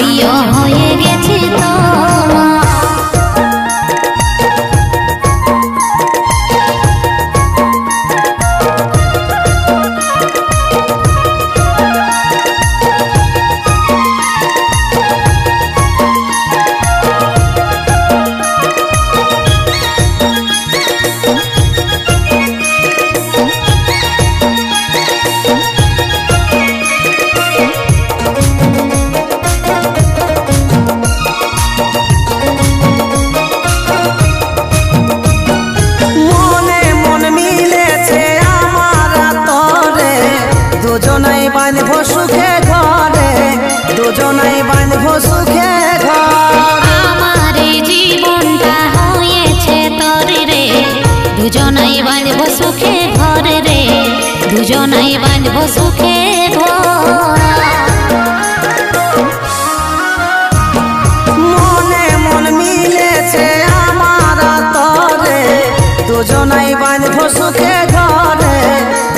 আমিও হয়ে গেছি তোমার। দুজনাই বাঁধব সুখে ঘরে, দুজনাই বাঁধব সুখে ঘর। আমার জীবনটা হয়েছে তোর রে, দুজনাই বাঁধব সুখে ঘরে রে, দুজনাই বাঁধব সুখে ঘর। মনে মন মিলেছে আমার তরে, দুজনাই বাঁধব সুখে ঘরে,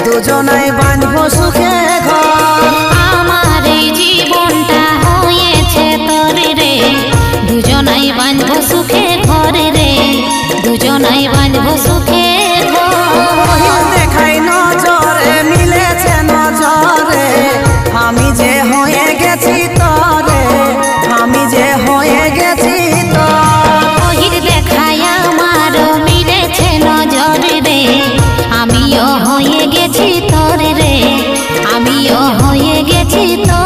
দুজনাই বাঁধব সুখে ঘর। আমার জীবনটা হয়েছে তোর রে, দুজনাই বাঁধব সুখে ঘরে রে, দুজনাই বাঁধব সুখে ঘর। দেখাই নজরে মিলেছে নজরে, আমি যে হয়ে গেছি তরে, আমি যে হয়ে গেছি তোর। ওহির দেখায় আমার মিলেছে নজর রে, আমিও হয়ে গেছি তোর রে, আমিও হয়ে গেছি তোর।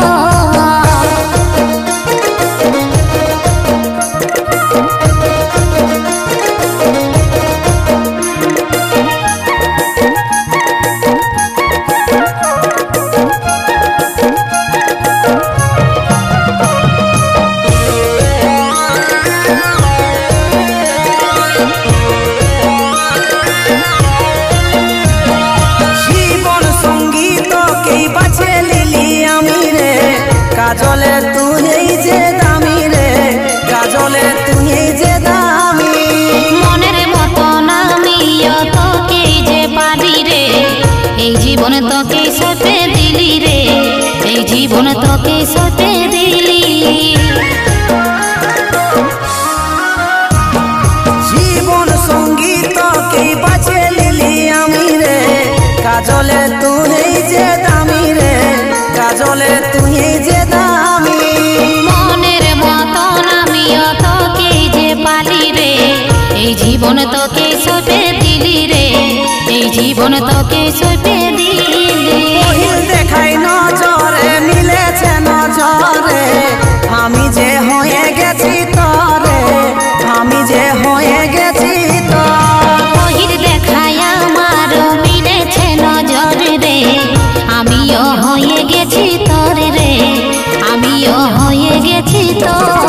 কাজলে তুই যে দামি রে, কাজলে তুই যে দামি। মনের মতন আমিও তোকে যে পারি রে, এই জীবন তোকে সঁপে দিলি রে, এই জীবন তোকে সঁপে দিলি। জীবন সঙ্গী তোকে বাছে লিলি আমি রে, কাজলে তুই যে দামি রে, কাজলে তুই যে দামি। মনের মতন আমিও তোকে যে পালি রে, এই জীবন তোকে সঁপে দিলি রে, এই জীবন তোকে সঁপে দিলি। দেখাই নজরে মিলেছে নজরে, আমি যে হয়ে গেছি তরে, আমি যে হয়ে গেছি তোর। ওহির দেখায় আমার মিলেছে নজর রে, আমিও হয়ে গেছি তোর রে, আমিও হয়ে গেছি তোর।